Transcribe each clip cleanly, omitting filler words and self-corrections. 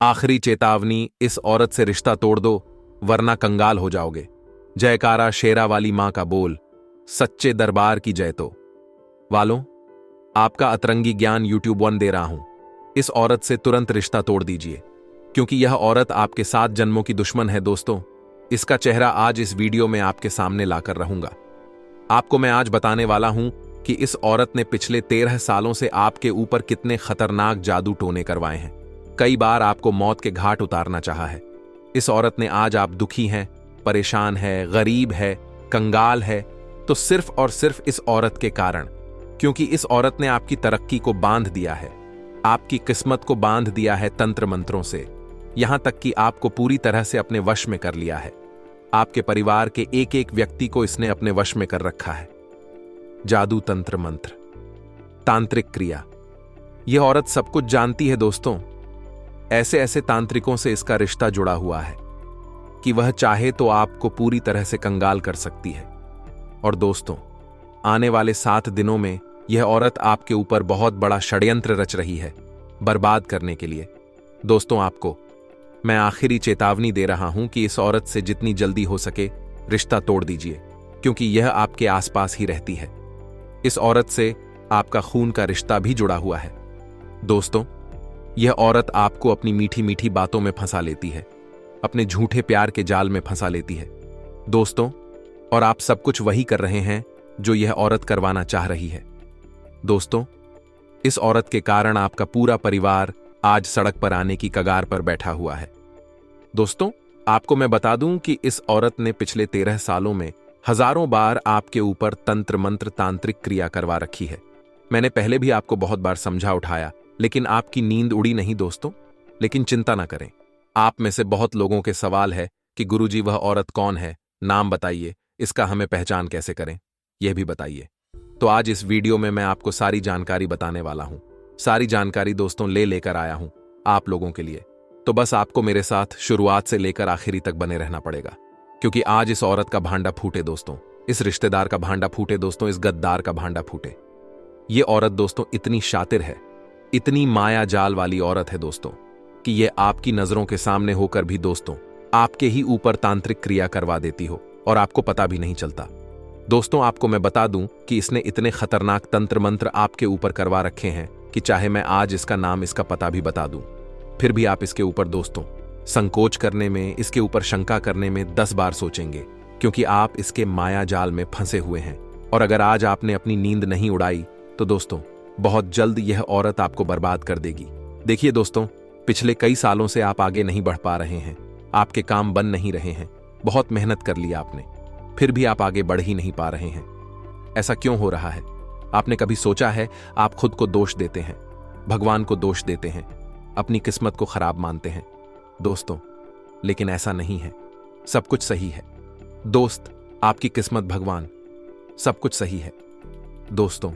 आखिरी चेतावनी, इस औरत से रिश्ता तोड़ दो वरना कंगाल हो जाओगे। जयकारा शेरा वाली मां का बोल, सच्चे दरबार की जय। तो वालों, आपका अतरंगी ज्ञान YouTube 1 दे रहा हूं। इस औरत से तुरंत रिश्ता तोड़ दीजिए, क्योंकि यह औरत आपके 7 जन्मों की दुश्मन है दोस्तों। इसका चेहरा आज इस वीडियो में आपके सामने लाकर रहूंगा। आपको मैं आज बताने वाला हूं कि इस औरत ने पिछले 13 सालों से आपके ऊपर कितने खतरनाक जादू टोने करवाए हैं। कई बार आपको मौत के घाट उतारना चाहा है। इस औरत ने आज आप दुखी हैं, परेशान है, गरीब है, कंगाल है, तो सिर्फ और सिर्फ इस औरत के कारण, क्योंकि इस औरत ने आपकी तरक्की को बांध दिया है, आपकी किस्मत को बांध दिया है तंत्र मंत्रों से, यहां तक कि आपको पूरी तरह से अपने वश में कर लिया है। आपके परिवार के एक एक व्यक्ति को इसने अपने वश में कर रखा है। जादू, तंत्र मंत्र, तांत्रिक क्रिया, यह औरत सब कुछ जानती है दोस्तों। ऐसे ऐसे तांत्रिकों से इसका रिश्ता जुड़ा हुआ है कि वह चाहे तो आपको पूरी तरह से कंगाल कर सकती है। और दोस्तों, आने वाले 7 दिनों में यह औरत आपके ऊपर बहुत बड़ा षड्यंत्र रच रही है, बर्बाद करने के लिए। दोस्तों, आपको मैं आखिरी चेतावनी दे रहा हूं कि इस औरत से जितनी जल्दी हो सके रिश्ता तोड़ दीजिए, क्योंकि यह आपके आसपास ही रहती है। इस औरत से आपका खून का रिश्ता भी जुड़ा हुआ है। दोस्तों, यह औरत आपको अपनी मीठी मीठी बातों में फंसा लेती है, अपने झूठे प्यार के जाल में फंसा लेती है दोस्तों। और आप सब कुछ वही कर रहे हैं जो यह औरत करवाना चाह रही है। दोस्तों, इस औरत के कारण आपका पूरा परिवार आज सड़क पर आने की कगार पर बैठा हुआ है। दोस्तों, आपको मैं बता दूं कि इस औरत ने पिछले 13 सालों में हजारों बार आपके ऊपर तंत्र मंत्र, तांत्रिक क्रिया करवा रखी है। मैंने पहले भी आपको बहुत बार समझा उठाया, लेकिन आपकी नींद उड़ी नहीं दोस्तों। लेकिन चिंता ना करें, आप में से बहुत लोगों के सवाल है कि गुरुजी वह औरत कौन है, नाम बताइए, इसका हमें पहचान कैसे करें, यह भी बताइए। तो आज इस वीडियो में मैं आपको सारी जानकारी बताने वाला हूं। सारी जानकारी दोस्तों लेकर आया हूं आप लोगों के लिए। तो बस आपको मेरे साथ शुरुआत से लेकर आखिरी तक बने रहना पड़ेगा, क्योंकि आज इस औरत का भांडा फूटे दोस्तों, इस रिश्तेदार का भांडा फूटे दोस्तों, इस गद्दार का भांडा फूटे। ये औरत दोस्तों इतनी शातिर है, इतनी माया जाल वाली औरत है दोस्तों, कि ये आपकी नजरों के सामने होकर भी दोस्तों आपके ही ऊपर तांत्रिक क्रिया करवा देती हो और आपको पता भी नहीं चलता। दोस्तों, आपको मैं बता दूं कि इसने इतने खतरनाक तंत्र मंत्र आपके ऊपर करवा रखे हैं कि चाहे मैं आज इसका नाम, इसका पता भी बता दूं, फिर भी आप इसके ऊपर दोस्तों संकोच करने में, इसके ऊपर शंका करने में 10 बार सोचेंगे, क्योंकि आप इसके माया जाल में फंसे हुए हैं। और अगर आज आपने अपनी नींद नहीं उड़ाई तो दोस्तों बहुत जल्द यह औरत आपको बर्बाद कर देगी। देखिए दोस्तों, पिछले कई सालों से आप आगे नहीं बढ़ पा रहे हैं, आपके काम बन नहीं रहे हैं, बहुत मेहनत कर ली आपने, फिर भी आप आगे बढ़ ही नहीं पा रहे हैं। ऐसा क्यों हो रहा है? आपने कभी सोचा है? आप खुद को दोष देते हैं, भगवान को दोष देते हैं, अपनी किस्मत को खराब मानते हैं दोस्तों, लेकिन ऐसा नहीं है। सब कुछ सही है दोस्त, आपकी किस्मत, भगवान, सब कुछ सही है दोस्तों,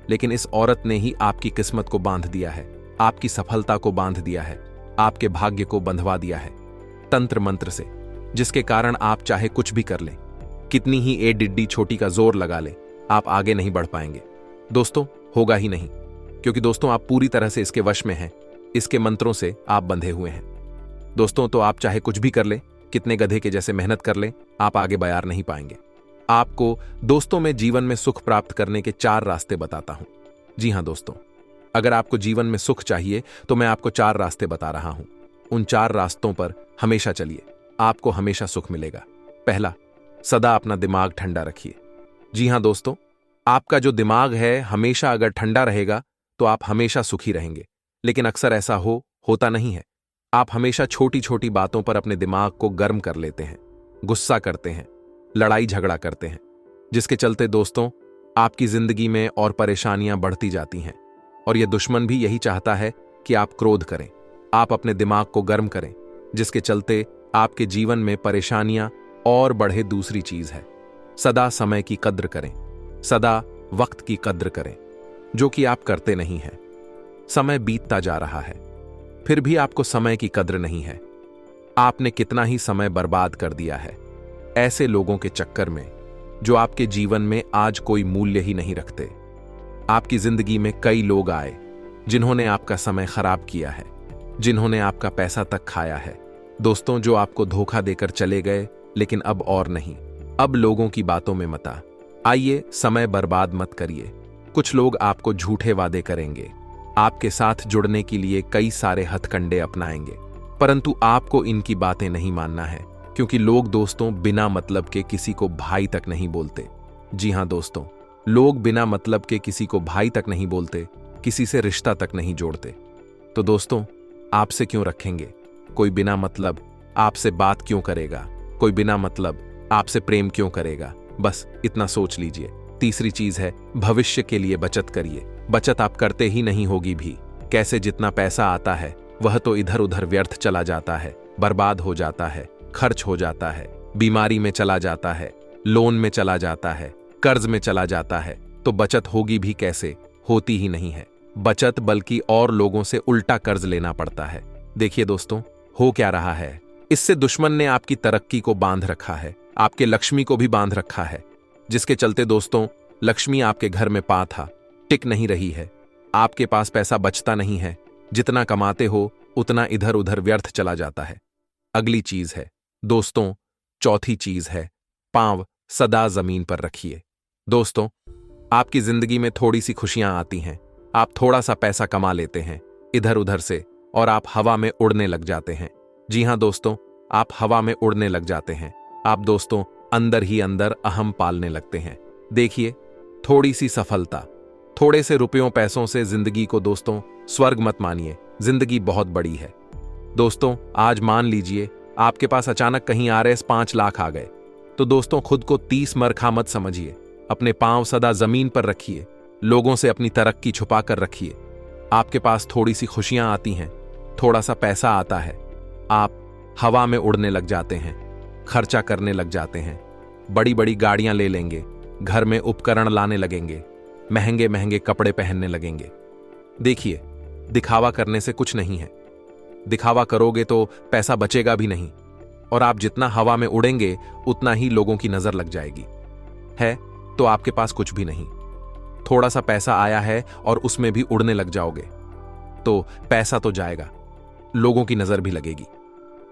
लेकिन इस औरत ने ही आपकी किस्मत को बांध दिया है, आपकी सफलता को बांध दिया है, आपके भाग्य को बंधवा दिया है तंत्र मंत्र से, जिसके कारण आप चाहे कुछ भी कर लें, कितनी ही ए डिड्डी छोटी का जोर लगा लें, आप आगे नहीं बढ़ पाएंगे दोस्तों, होगा ही नहीं। क्योंकि दोस्तों आप पूरी तरह से इसके वश में हैं, इसके मंत्रों से आप बंधे हुए हैं दोस्तों। तो आप चाहे कुछ भी कर लें, कितने गधे के जैसे मेहनत कर लें, आप आगे बयार नहीं पाएंगे। आपको दोस्तों में जीवन में सुख प्राप्त करने के 4 रास्ते बताता हूं। जी हां दोस्तों, अगर आपको जीवन में सुख चाहिए तो मैं आपको 4 रास्ते बता रहा हूं। उन 4 रास्तों पर हमेशा चलिए, आपको हमेशा सुख मिलेगा। पहला, सदा अपना दिमाग ठंडा रखिए। जी हां दोस्तों, आपका जो दिमाग है हमेशा अगर ठंडा रहेगा तो आप हमेशा सुखी रहेंगे। लेकिन अक्सर ऐसा होता नहीं है। आप हमेशा छोटी छोटी बातों पर अपने दिमाग को गर्म कर लेते हैं, गुस्सा करते हैं, लड़ाई झगड़ा करते हैं, जिसके चलते दोस्तों आपकी जिंदगी में और परेशानियां बढ़ती जाती हैं। और यह दुश्मन भी यही चाहता है कि आप क्रोध करें, आप अपने दिमाग को गर्म करें, जिसके चलते आपके जीवन में परेशानियां और बढ़े। दूसरी चीज है, सदा समय की कद्र करें, सदा वक्त की कद्र करें, जो कि आप करते नहीं हैं। समय बीतता जा रहा है, फिर भी आपको समय की कद्र नहीं है। आपने कितना ही समय बर्बाद कर दिया है ऐसे लोगों के चक्कर में जो आपके जीवन में आज कोई मूल्य ही नहीं रखते। आपकी जिंदगी में कई लोग आए जिन्होंने आपका समय खराब किया है, जिन्होंने आपका पैसा तक खाया है। दोस्तों, जो आपको धोखा देकर चले गए, लेकिन अब और नहीं। अब लोगों की बातों में मत आइए, समय बर्बाद मत करिए। कुछ लोग आपको झूठे वादे करेंगे, आपके साथ जुड़ने के लिए कई सारे हथकंडे अपनाएंगे, परंतु आपको इनकी बातें नहीं मानना है, क्योंकि लोग दोस्तों बिना मतलब के किसी को भाई तक नहीं बोलते। जी हां दोस्तों, लोग बिना मतलब के किसी को भाई तक नहीं बोलते, किसी से रिश्ता तक नहीं जोड़ते। तो दोस्तों, आपसे क्यों रखेंगे? कोई बिना मतलब आपसे बात क्यों करेगा? कोई बिना मतलब आपसे प्रेम क्यों करेगा? बस इतना सोच लीजिए। तीसरी चीज है, भविष्य के लिए बचत करिए। बचत आप करते ही नहीं होगी भी। कैसे? जितना पैसा आता है वह तो इधर उधर व्यर्थ चला जाता है, बर्बाद हो जाता है, खर्च हो जाता है, बीमारी में चला जाता है, लोन में चला जाता है, कर्ज में चला जाता है। तो बचत होगी भी कैसे? होती ही नहीं है बचत, बल्कि और लोगों से उल्टा कर्ज लेना पड़ता है। देखिए दोस्तों, हो क्या रहा है, इससे दुश्मन ने आपकी तरक्की को बांध रखा है, आपके लक्ष्मी को भी बांध रखा है, जिसके चलते दोस्तों लक्ष्मी आपके घर में पा था टिक नहीं रही है। आपके पास पैसा बचता नहीं है, जितना कमाते हो उतना इधर उधर व्यर्थ चला जाता है। अगली चीज है दोस्तों, चौथी चीज है, पांव सदा जमीन पर रखिए। दोस्तों, आपकी जिंदगी में थोड़ी सी खुशियां आती हैं, आप थोड़ा सा पैसा कमा लेते हैं इधर उधर से और आप हवा में उड़ने लग जाते हैं। जी हां दोस्तों, आप हवा में उड़ने लग जाते हैं। आप दोस्तों अंदर ही अंदर अहम पालने लगते हैं। देखिए, थोड़ी सी सफलता, थोड़े से रुपयों पैसों से जिंदगी को दोस्तों स्वर्ग मत मानिए। जिंदगी बहुत बड़ी है दोस्तों। आज मान लीजिए आपके पास अचानक कहीं RS 5 लाख आ गए, तो दोस्तों खुद को 30 मरखा मत समझिए। अपने पांव सदा जमीन पर रखिए, लोगों से अपनी तरक्की छुपा कर रखिए। आपके पास थोड़ी सी खुशियां आती हैं, थोड़ा सा पैसा आता है, आप हवा में उड़ने लग जाते हैं, खर्चा करने लग जाते हैं, बड़ी बड़ी गाड़ियां ले लेंगे, घर में उपकरण लाने लगेंगे, महंगे महंगे कपड़े पहनने लगेंगे। देखिए, दिखावा करने से कुछ नहीं है। दिखावा करोगे तो पैसा बचेगा भी नहीं, और आप जितना हवा में उड़ेंगे उतना ही लोगों की नजर लग जाएगी। है तो आपके पास कुछ भी नहीं, थोड़ा सा पैसा आया है और उसमें भी उड़ने लग जाओगे तो पैसा तो जाएगा, लोगों की नजर भी लगेगी।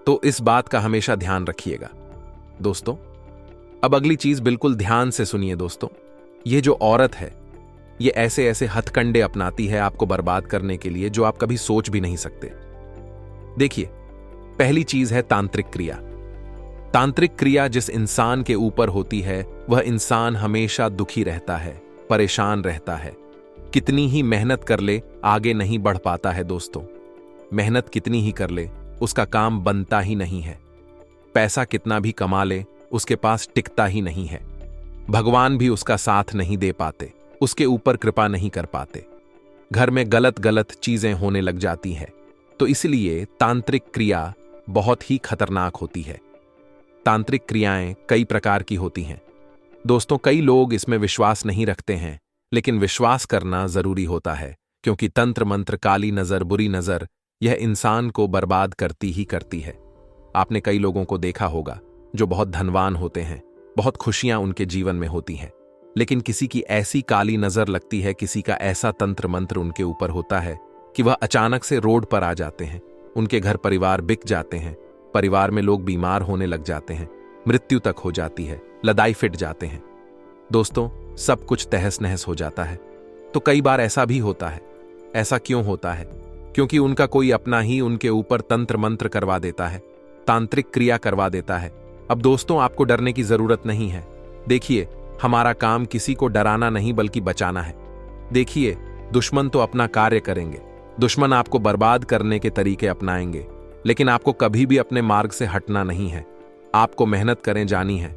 तो इस बात का हमेशा ध्यान रखिएगा दोस्तों। अब अगली चीज बिल्कुल ध्यान से सुनिए दोस्तों। ये जो औरत है, ये ऐसे ऐसे हथकंडे अपनाती है आपको बर्बाद करने के लिए, जो आप कभी सोच भी नहीं सकते। देखिए, पहली चीज है तांत्रिक क्रिया। तांत्रिक क्रिया जिस इंसान के ऊपर होती है, वह इंसान हमेशा दुखी रहता है, परेशान रहता है। कितनी ही मेहनत कर ले, आगे नहीं बढ़ पाता है दोस्तों। मेहनत कितनी ही कर ले, उसका काम बनता ही नहीं है। पैसा कितना भी कमा ले, उसके पास टिकता ही नहीं है। भगवान भी उसका साथ नहीं दे पाते, उसके ऊपर कृपा नहीं कर पाते। घर में गलत गलत चीजें होने लग जाती हैं। तो इसलिए तांत्रिक क्रिया बहुत ही खतरनाक होती है। तांत्रिक क्रियाएं कई प्रकार की होती हैं दोस्तों। कई लोग इसमें विश्वास नहीं रखते हैं, लेकिन विश्वास करना जरूरी होता है, क्योंकि तंत्र मंत्र, काली नजर, बुरी नजर, यह इंसान को बर्बाद करती ही करती है। आपने कई लोगों को देखा होगा जो बहुत धनवान होते हैं, बहुत खुशियां उनके जीवन में होती हैं, लेकिन किसी की ऐसी काली नजर लगती है, किसी का ऐसा तंत्र मंत्र उनके ऊपर होता है कि वह अचानक से रोड पर आ जाते हैं। उनके घर परिवार बिक जाते हैं, परिवार में लोग बीमार होने लग जाते हैं, मृत्यु तक हो जाती है, लदाई फिट जाते हैं दोस्तों, सब कुछ तहस नहस हो जाता है। तो कई बार ऐसा भी होता है। ऐसा क्यों होता है? क्योंकि उनका कोई अपना ही उनके ऊपर तंत्र मंत्र करवा देता है, तांत्रिक क्रिया करवा देता है। अब दोस्तों, आपको डरने की जरूरत नहीं है। देखिए, हमारा काम किसी को डराना नहीं बल्कि बचाना है। देखिए, दुश्मन तो अपना कार्य करेंगे, दुश्मन आपको बर्बाद करने के तरीके अपनाएंगे, लेकिन आपको कभी भी अपने मार्ग से हटना नहीं है। आपको मेहनत करें जानी है,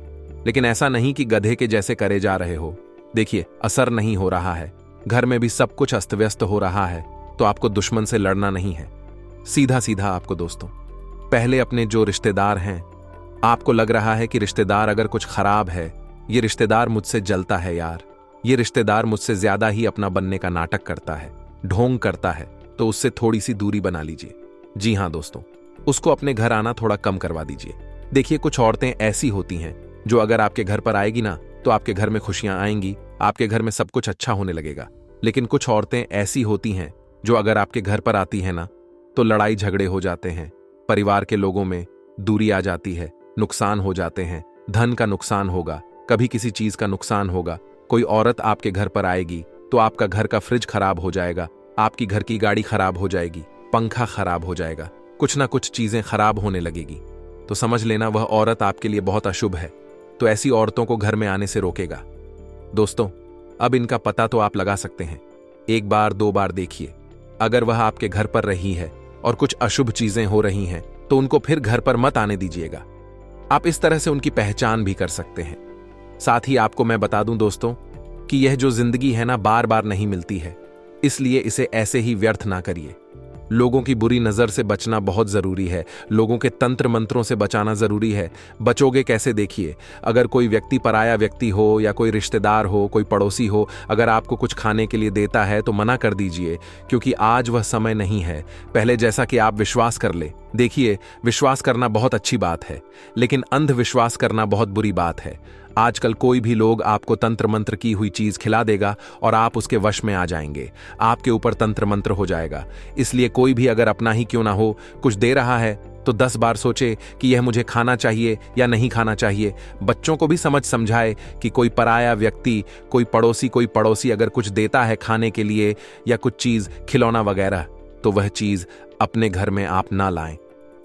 लेकिन ऐसा नहीं कि गधे के जैसे करे जा रहे हो। देखिए, असर नहीं हो रहा है, घर में भी सब कुछ अस्त व्यस्त हो रहा है, तो आपको दुश्मन से लड़ना नहीं है। सीधा सीधा आपको दोस्तों, पहले अपने जो रिश्तेदार हैं, आपको लग रहा है कि रिश्तेदार अगर कुछ खराब है, ये रिश्तेदार मुझसे जलता है यार, ये रिश्तेदार मुझसे ज्यादा ही अपना बनने का नाटक करता है, ढोंग करता है, तो उससे थोड़ी सी दूरी बना लीजिए। जी हां दोस्तों, उसको अपने घर आना थोड़ा कम करवा दीजिए। देखिए, कुछ औरतें ऐसी होती हैं जो अगर आपके घर पर आएगी ना, तो आपके घर में खुशियां आएंगी, आपके घर में सब कुछ अच्छा होने लगेगा। लेकिन कुछ औरतें ऐसी होती हैं जो अगर आपके घर पर आती हैं ना, तो लड़ाई झगड़े हो जाते हैं, परिवार के लोगों में दूरी आ जाती है, नुकसान हो जाते हैं, धन का नुकसान होगा, कभी किसी चीज का नुकसान होगा। कोई औरत आपके घर पर आएगी तो आपका घर का फ्रिज खराब हो जाएगा, आपकी घर की गाड़ी खराब हो जाएगी, पंखा खराब हो जाएगा, कुछ ना कुछ चीजें खराब होने लगेगी। तो समझ लेना वह औरत आपके लिए बहुत अशुभ है, तो ऐसी औरतों को घर में आने से रोकेगा। दोस्तों, अब इनका पता तो आप लगा सकते हैं। एक बार 2 बार देखिए, अगर वह आपके घर पर रही है और कुछ अशुभ चीजें हो रही हैं तो उनको फिर घर पर मत आने दीजिएगा। आप इस तरह से उनकी पहचान भी कर सकते हैं। साथ ही आपको मैं बता दूं दोस्तों कि यह जो जिंदगी है ना, बार बार नहीं मिलती है, इसलिए इसे ऐसे ही व्यर्थ ना करिए। लोगों की बुरी नजर से बचना बहुत जरूरी है, लोगों के तंत्र मंत्रों से बचाना जरूरी है। बचोगे कैसे? देखिए, अगर कोई व्यक्ति, पराया व्यक्ति हो या कोई रिश्तेदार हो, कोई पड़ोसी हो, अगर आपको कुछ खाने के लिए देता है तो मना कर दीजिए, क्योंकि आज वह समय नहीं है पहले जैसा कि आप विश्वास कर ले। देखिए, विश्वास करना बहुत अच्छी बात है, लेकिन अंधविश्वास करना बहुत बुरी बात है। आजकल कोई भी लोग आपको तंत्र मंत्र की हुई चीज खिला देगा और आप उसके वश में आ जाएंगे, आपके ऊपर तंत्र मंत्र हो जाएगा। इसलिए कोई भी अगर अपना ही क्यों ना हो कुछ दे रहा है तो 10 बार सोचे कि यह मुझे खाना चाहिए या नहीं खाना चाहिए। बच्चों को भी समझाए कि कोई पराया व्यक्ति, कोई पड़ोसी अगर कुछ देता है खाने के लिए या कुछ चीज, खिलौना वगैरह, तो वह चीज अपने घर में आप ना लाएं,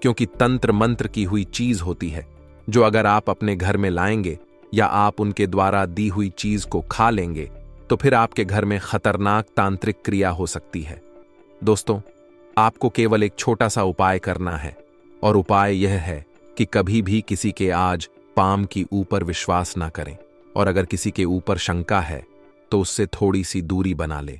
क्योंकि तंत्र मंत्र की हुई चीज होती है, जो अगर आप अपने घर में लाएंगे या आप उनके द्वारा दी हुई चीज को खा लेंगे तो फिर आपके घर में खतरनाक तांत्रिक क्रिया हो सकती है। दोस्तों, आपको केवल एक छोटा सा उपाय करना है, और उपाय यह है कि कभी भी किसी के आज पाम की ऊपर विश्वास ना करें, और अगर किसी के ऊपर शंका है तो उससे थोड़ी सी दूरी बना ले।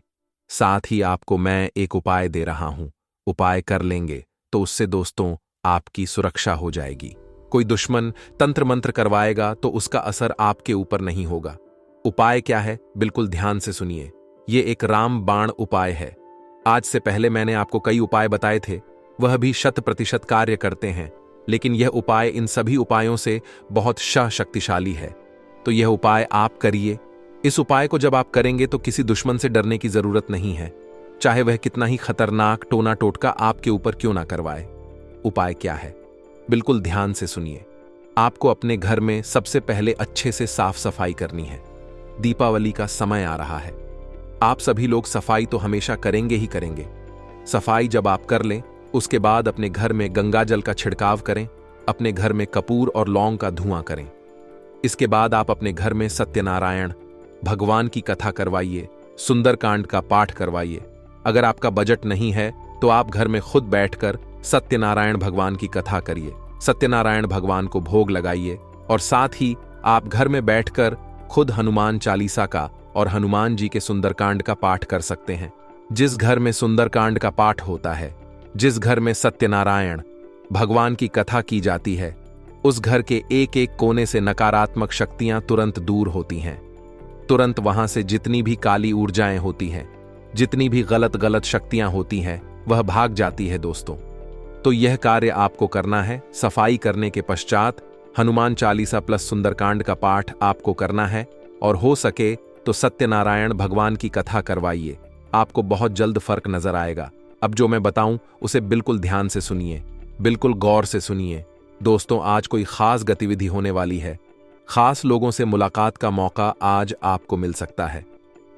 साथ ही आपको मैं एक उपाय दे रहा हूं, उपाय कर लेंगे तो उससे दोस्तों आपकी सुरक्षा हो जाएगी। कोई दुश्मन तंत्र मंत्र करवाएगा तो उसका असर आपके ऊपर नहीं होगा। उपाय क्या है? बिल्कुल ध्यान से सुनिए। ये एक राम बाण उपाय है। आज से पहले मैंने आपको कई उपाय बताए थे, वह भी 100% कार्य करते हैं, लेकिन यह उपाय इन सभी उपायों से बहुत शक्तिशाली है। तो यह उपाय आप करिए। इस उपाय को जब आप करेंगे तो किसी दुश्मन से डरने की जरूरत नहीं है, चाहे वह कितना ही खतरनाक टोना टोटका आपके ऊपर क्यों ना करवाए। उपाय क्या है? बिल्कुल ध्यान से सुनिए। आपको अपने घर में सबसे पहले अच्छे से साफ सफाई करनी है। दीपावली का समय आ रहा है, आप सभी लोग सफाई तो हमेशा करेंगे ही करेंगे। सफाई जब आप कर लें, उसके बाद अपने घर में गंगा जल का छिड़काव करें, अपने घर में कपूर और लौंग का धुआं करें। इसके बाद आप अपने घर में सत्यनारायण भगवान की कथा करवाइए, सुंदरकांड का पाठ करवाइए। अगर आपका बजट नहीं है तो आप घर में खुद बैठकर सत्यनारायण भगवान की कथा करिए, सत्यनारायण भगवान को भोग लगाइए, और साथ ही आप घर में बैठकर खुद हनुमान चालीसा का और हनुमान जी के सुंदरकांड का पाठ कर सकते हैं। जिस घर में सुंदरकांड का पाठ होता है, जिस घर में सत्यनारायण भगवान की कथा की जाती है, उस घर के एक एक कोने से नकारात्मक शक्तियां तुरंत दूर होती हैं। तुरंत वहां से जितनी भी काली ऊर्जाएं होती हैं, जितनी भी गलत शक्तियां होती हैं, वह भाग जाती है दोस्तों। तो यह कार्य आपको करना है। सफाई करने के पश्चात हनुमान चालीसा प्लस सुंदरकांड का पाठ आपको करना है, और हो सके तो सत्यनारायण भगवान की कथा करवाइए। आपको बहुत जल्द फर्क नजर आएगा। अब जो मैं बताऊं उसे बिल्कुल ध्यान से सुनिए, बिल्कुल गौर से सुनिए। दोस्तों, आज कोई खास गतिविधि होने वाली है, खास लोगों से मुलाकात का मौका आज आपको मिल सकता है।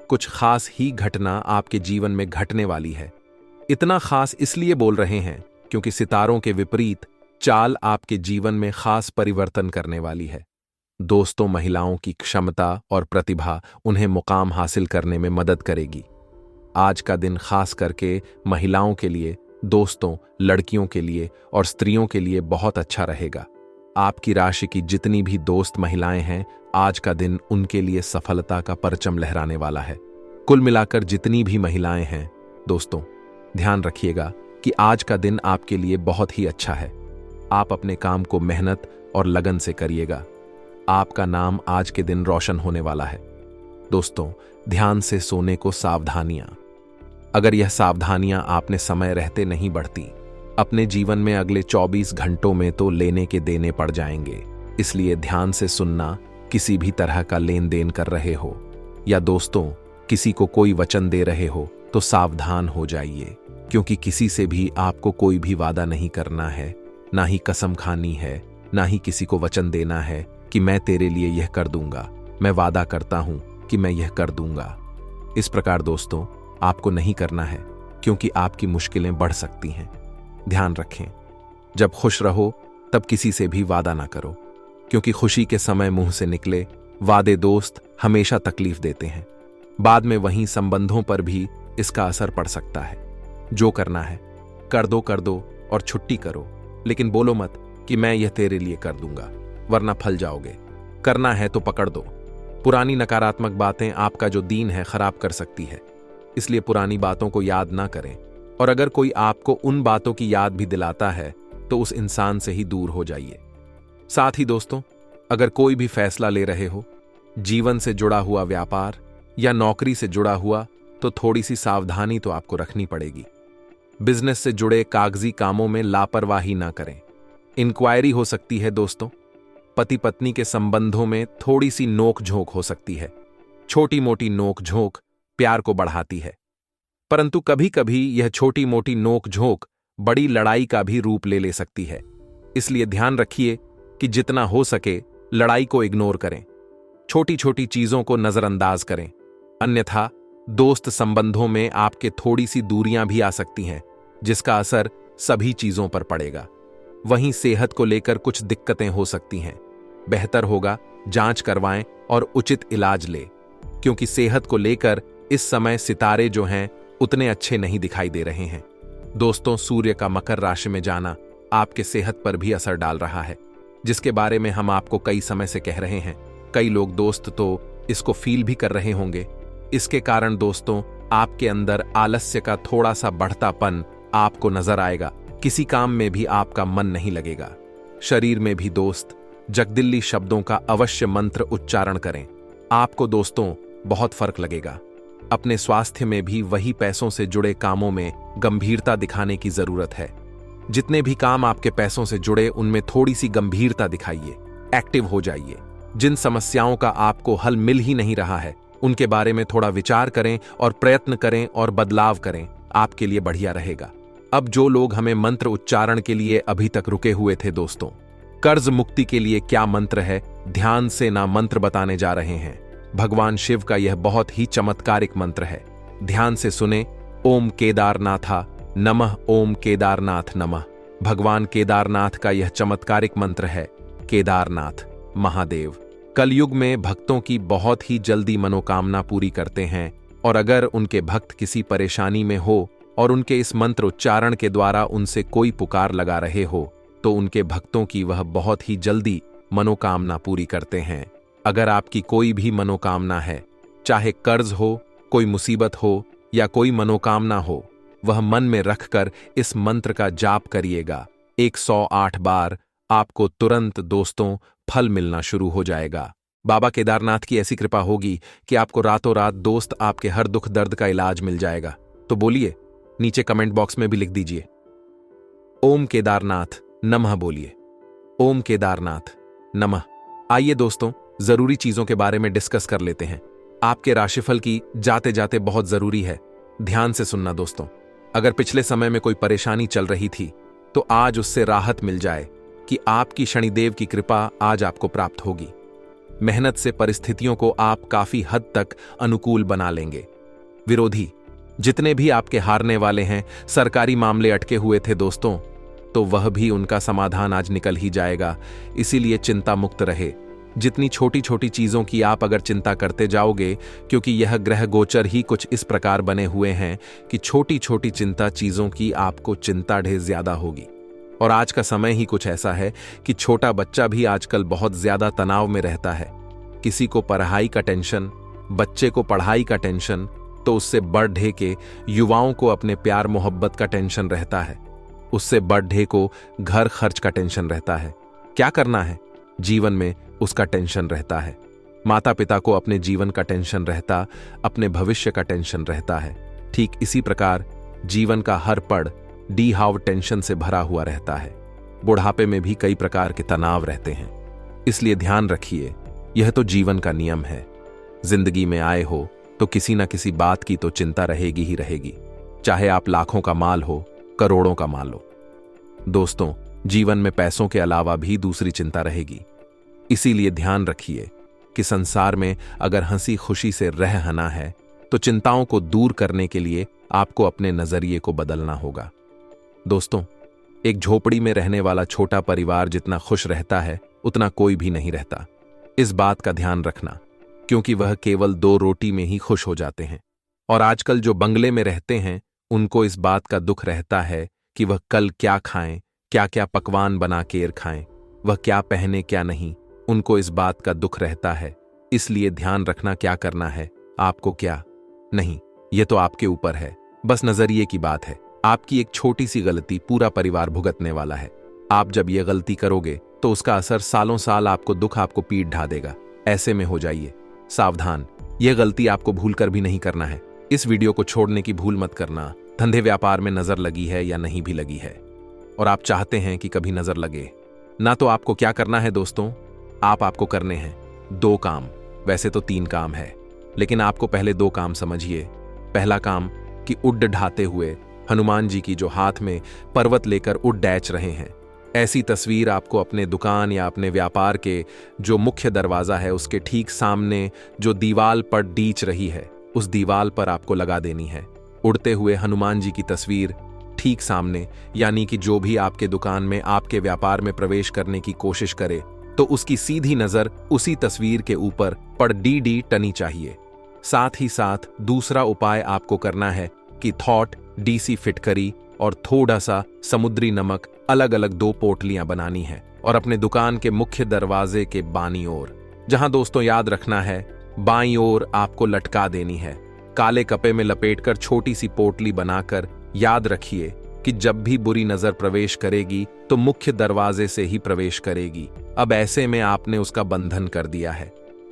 कुछ खास ही घटना आपके जीवन में घटने वाली है। इतना खास इसलिए बोल रहे हैं क्योंकि सितारों के विपरीत चाल आपके जीवन में खास परिवर्तन करने वाली है। दोस्तों, महिलाओं की क्षमता और प्रतिभा उन्हें मुकाम हासिल करने में मदद करेगी। आज का दिन खास करके महिलाओं के लिए, दोस्तों, लड़कियों के लिए और स्त्रियों के लिए बहुत अच्छा रहेगा। आपकी राशि की जितनी भी दोस्त महिलाएं हैं, आज का दिन उनके लिए सफलता का परचम लहराने वाला है। कुल मिलाकर जितनी भी महिलाएं हैं दोस्तों, ध्यान रखिएगा कि आज का दिन आपके लिए बहुत ही अच्छा है। आप अपने काम को मेहनत और लगन से करिएगा। आपका नाम आज के दिन रोशन होने वाला है। दोस्तों, ध्यान से सोने को सावधानियां। अगर यह सावधानियां आपने समय रहते नहीं बढ़ती, अपने जीवन में अगले 24 घंटों में तो लेने के देने पड़ जाएंगे। इसलिए ध्यान से सुनना। किसी भी तरह का लेन देन कर रहे हो, या दोस्तों किसी को कोई वचन दे रहे हो, तो सावधान हो जाइए। क्योंकि किसी से भी आपको कोई भी वादा नहीं करना है, ना ही कसम खानी है, ना ही किसी को वचन देना है कि मैं तेरे लिए यह कर दूंगा, मैं वादा करता हूं कि मैं यह कर दूंगा। इस प्रकार दोस्तों आपको नहीं करना है, क्योंकि आपकी मुश्किलें बढ़ सकती हैं। ध्यान रखें, जब खुश रहो तब किसी से भी वादा ना करो, क्योंकि खुशी के समय मुंह से निकले वादे दोस्त हमेशा तकलीफ देते हैं। बाद में वहीं संबंधों पर भी इसका असर पड़ सकता है। जो करना है कर दो और छुट्टी करो, लेकिन बोलो मत कि मैं यह तेरे लिए कर दूंगा, वरना फल जाओगे। करना है तो पकड़ दो। पुरानी नकारात्मक बातें आपका जो दीन है खराब कर सकती है, इसलिए पुरानी बातों को याद ना करें। और अगर कोई आपको उन बातों की याद भी दिलाता है तो उस इंसान से ही दूर हो जाइए। साथ ही दोस्तों, अगर कोई भी फैसला ले रहे हो, जीवन से जुड़ा हुआ व्यापार या नौकरी से जुड़ा हुआ, तो थोड़ी सी सावधानी तो आपको रखनी पड़ेगी। बिजनेस से जुड़े कागजी कामों में लापरवाही ना करें। इंक्वायरी हो सकती है दोस्तों। पति पत्नी के संबंधों में थोड़ी सी नोक झोंक हो सकती है। छोटी मोटी नोक झोंक प्यार को बढ़ाती है, परंतु कभी कभी यह छोटी मोटी नोक झोंक बड़ी लड़ाई का भी रूप ले सकती है। इसलिए ध्यान रखिए कि जितना हो सके लड़ाई को इग्नोर करें, छोटी छोटी चीजों को नजरअंदाज करें। अन्यथा दोस्त संबंधों में आपके थोड़ी सी दूरियां भी आ सकती हैं, जिसका असर सभी चीजों पर पड़ेगा। वहीं सेहत को लेकर कुछ दिक्कतें हो सकती हैं। बेहतर होगा जांच करवाएं और उचित इलाज लें, क्योंकि सेहत को लेकर इस समय सितारे जो हैं उतने अच्छे नहीं दिखाई दे रहे हैं। दोस्तों, सूर्य का मकर राशि में जाना आपके सेहत पर भी असर डाल रहा है, जिसके बारे में हम आपको कई समय से कह रहे हैं। कई लोग दोस्त तो इसको फील भी कर रहे होंगे। इसके कारण दोस्तों आपके अंदर आलस्य का थोड़ा सा बढ़तापन आपको नजर आएगा। किसी काम में भी आपका मन नहीं लगेगा। शरीर में भी दोस्त जगदिल्ली शब्दों का अवश्य मंत्र उच्चारण करें, आपको दोस्तों बहुत फर्क लगेगा। अपने स्वास्थ्य में भी वही पैसों से जुड़े कामों में गंभीरता दिखाने की जरूरत है। जितने भी काम आपके पैसों से जुड़े उनमें थोड़ी सी गंभीरता दिखाइए, एक्टिव हो जाइए। जिन समस्याओं का आपको हल मिल ही नहीं रहा है उनके बारे में थोड़ा विचार करें और प्रयत्न करें और बदलाव करें, आपके लिए बढ़िया रहेगा। अब जो लोग हमें मंत्र उच्चारण के लिए अभी तक रुके हुए थे दोस्तों, कर्ज मुक्ति के लिए क्या मंत्र है, ध्यान से ना मंत्र बताने जा रहे हैं। भगवान शिव का यह बहुत ही चमत्कारिक मंत्र है। ध्यान से सुने। ओम केदारनाथा नमः, ओम केदारनाथ नमः। भगवान केदारनाथ का यह चमत्कारिक मंत्र है। केदारनाथ महादेव कलयुग में भक्तों की बहुत ही जल्दी मनोकामना पूरी करते हैं, और अगर उनके भक्त किसी परेशानी में हो और उनके इस मंत्र उच्चारण के द्वारा उनसे कोई पुकार लगा रहे हो, तो उनके भक्तों की वह बहुत ही जल्दी मनोकामना पूरी करते हैं। अगर आपकी कोई भी मनोकामना है, चाहे कर्ज हो, कोई मुसीबत हो या कोई मनोकामना हो, वह मन में रखकर इस मंत्र का जाप करिएगा 108 बार। आपको तुरंत दोस्तों फल मिलना शुरू हो जाएगा। बाबा केदारनाथ की ऐसी कृपा होगी कि आपको रातों रात दोस्त आपके हर दुख दर्द का इलाज मिल जाएगा। तो बोलिए, नीचे कमेंट बॉक्स में भी लिख दीजिए, ओम केदारनाथ नमः बोलिए, ओम केदारनाथ नमः। आइए दोस्तों, जरूरी चीजों के बारे में डिस्कस कर लेते हैं। आपके राशिफल की जाते जाते बहुत जरूरी है, ध्यान से सुनना दोस्तों। अगर पिछले समय में कोई परेशानी चल रही थी तो आज उससे राहत मिल जाए कि आपकी शनिदेव की कृपा आज आपको प्राप्त होगी। मेहनत से परिस्थितियों को आप काफी हद तक अनुकूल बना लेंगे। विरोधी जितने भी आपके हारने वाले हैं, सरकारी मामले अटके हुए थे दोस्तों, तो वह भी उनका समाधान आज निकल ही जाएगा। इसीलिए चिंता मुक्त रहे। जितनी छोटी छोटी चीजों की आप अगर चिंता करते जाओगे, क्योंकि यह ग्रह गोचर ही कुछ इस प्रकार बने हुए हैं कि छोटी छोटी चिंता चीजों की आपको चिंता ढेर ज्यादा होगी। और आज का समय ही कुछ ऐसा है कि छोटा बच्चा भी आजकल बहुत ज्यादा तनाव में रहता है। किसी को पढ़ाई का टेंशन, बच्चे को पढ़ाई का टेंशन, तो उससे बढ़ के युवाओं को अपने प्यार मोहब्बत का टेंशन रहता है। उससे बढ़ को घर खर्च का टेंशन रहता है। क्या करना है जीवन में उसका टेंशन रहता है। माता पिता को अपने जीवन का टेंशन रहता, अपने भविष्य का टेंशन रहता है। ठीक इसी प्रकार जीवन का हर पड़ डी हाव टेंशन से भरा हुआ रहता है। बुढ़ापे में भी कई प्रकार के तनाव रहते हैं। इसलिए ध्यान रखिए, यह तो जीवन का नियम है। जिंदगी में आए हो तो किसी न किसी बात की तो चिंता रहेगी ही रहेगी। चाहे आप लाखों का माल हो, करोड़ों का माल हो। दोस्तों, जीवन में पैसों के अलावा भी दूसरी चिंता रहेगी। इसीलिए ध्यान रखिए कि संसार में अगर हंसी खुशी से रहना है तो चिंताओं को दूर करने के लिए आपको अपने नजरिए को बदलना होगा। दोस्तों, एक झोपड़ी में रहने वाला छोटा परिवार जितना खुश रहता है उतना कोई भी नहीं रहता। इस बात का ध्यान रखना, क्योंकि वह केवल 2 रोटी में ही खुश हो जाते हैं। और आजकल जो बंगले में रहते हैं उनको इस बात का दुख रहता है कि वह कल क्या खाएं, क्या क्या पकवान बना कर खाएं, वह क्या पहने क्या नहीं, उनको इस बात का दुख रहता है। इसलिए ध्यान रखना क्या करना है, आपको क्या नहीं, यह तो आपके ऊपर है। बस नजरिए की बात है। आपकी एक छोटी सी गलती पूरा परिवार भुगतने वाला है। आप जब यह गलती करोगे तो उसका असर सालों साल आपको दुख, आपको पीठ ढा देगा। ऐसे में हो जाइए सावधान। यह गलती आपको भूलकर भी नहीं करना है। इस वीडियो को छोड़ने की भूल मत करना। धंधे व्यापार में नजर लगी है या नहीं भी लगी है और आप चाहते हैं कि कभी नजर लगे ना, तो आपको क्या करना है दोस्तों, आपको करने हैं 2 काम। वैसे तो 3 काम है, लेकिन आपको पहले 2 काम समझिए। पहला काम कि उड्ड ढाते हुए हनुमान जी की जो हाथ में पर्वत लेकर उड़ डैच रहे हैं, ऐसी तस्वीर आपको अपने दुकान या अपने व्यापार के जो मुख्य दरवाजा है उसके ठीक सामने जो दीवाल पर डीच रही है, उस दीवाल पर आपको लगा देनी है। उड़ते हुए हनुमान जी की तस्वीर ठीक सामने, यानी कि जो भी आपके दुकान में, आपके व्यापार में प्रवेश करने की कोशिश करे तो उसकी सीधी नजर उसी तस्वीर के ऊपर पड़ डी टनी चाहिए। साथ ही साथ दूसरा उपाय आपको करना है कि थॉट डीसी फिटकरी और थोड़ा सा समुद्री नमक अलग अलग 2 पोटलियां बनानी है और अपने दुकान के मुख्य दरवाजे के बाईं ओर, जहां दोस्तों याद रखना है बाईं ओर आपको लटका देनी है। काले कपड़े में लपेटकर छोटी सी पोटली बनाकर याद रखिए कि जब भी बुरी नजर प्रवेश करेगी तो मुख्य दरवाजे से ही प्रवेश करेगी। अब ऐसे में आपने उसका बंधन कर दिया है।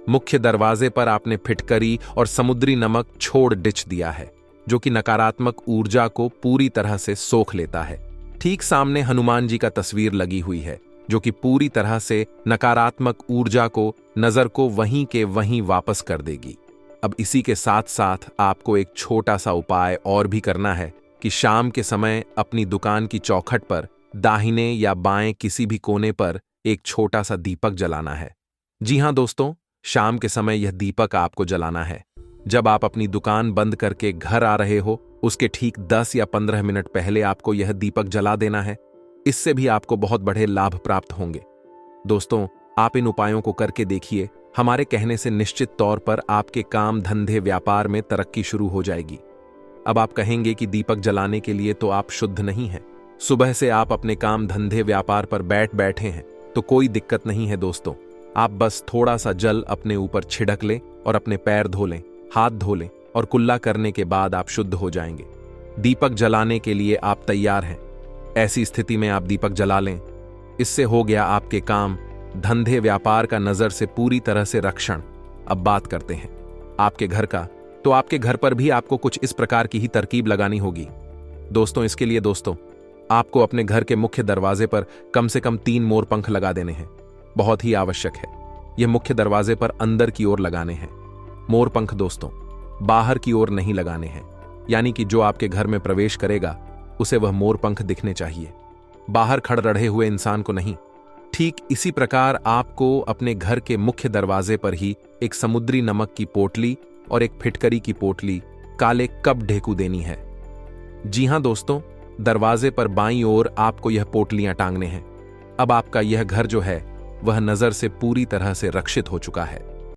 मुख्य दरवाजे पर आपने फिटकरी और समुद्री नमक छोड़ डिच दिया है, जो कि नकारात्मक ऊर्जा को पूरी तरह से सोख लेता है। ठीक सामने हनुमान जी का तस्वीर लगी हुई है, जो कि पूरी तरह से नकारात्मक ऊर्जा को, नजर को वहीं के वहीं वापस कर देगी। अब इसी के साथ साथ आपको एक छोटा सा उपाय और भी करना है कि शाम के समय अपनी दुकान की चौखट पर दाहिने या बाएं किसी भी कोने पर एक छोटा सा दीपक जलाना है। जी हां दोस्तों, शाम के समय यह दीपक आपको जलाना है। जब आप अपनी दुकान बंद करके घर आ रहे हो, उसके ठीक 10 या 15 मिनट पहले आपको यह दीपक जला देना है। इससे भी आपको बहुत बड़े लाभ प्राप्त होंगे। दोस्तों, आप इन उपायों को करके देखिए। हमारे कहने से निश्चित तौर पर आपके काम, धंधे, व्यापार में तरक्की शुरू हो जाएगी। अब आप कहेंगे कि दीपक जलाने के लिए तो आप शुद्ध नहीं हैं। सुबह से आप अपने काम, धंधे, व्यापार पर बैठे हैं तो कोई दिक्कत नहीं है दोस्तों। आप बस थोड़ा सा जल अपने ऊपर छिड़क लें और अपने पैर धो लें, हाथ धो लें और कुल्ला करने के बाद आप शुद्ध हो जाएंगे। दीपक जलाने के लिए आप तैयार हैं। ऐसी स्थिति में आप दीपक जला लें। इससे हो गया आपके काम, धंधे, व्यापार का नजर से पूरी तरह से रक्षण। अब बात करते हैं आपके घर का। तो आपके घर पर भी आपको कुछ इस प्रकार की ही तरकीब लगानी होगी दोस्तों। इसके लिए दोस्तों आपको अपने घर के मुख्य दरवाजे पर कम से कम 3 मोर पंख लगा देने हैं। बहुत ही आवश्यक है। यह मुख्य दरवाजे पर अंदर की ओर लगाने हैं। मोर पंख दोस्तों बाहर की ओर नहीं लगाने हैं, यानी कि जो आपके घर में प्रवेश करेगा उसे वह मोर पंख दिखने चाहिए, बाहर खड़ रहे हुए इंसान को नहीं। ठीक इसी प्रकार आपको अपने घर के मुख्य दरवाजे पर ही एक समुद्री नमक की पोटली और एक फिटकरी की पोटली, काले कप ढेकू देनी है। जी हां दोस्तों, दरवाजे पर बाईं ओर आपको यह पोटलियां टांगने हैं। अब आपका यह घर जो है वह नजर से पूरी तरह से रक्षित हो चुका है।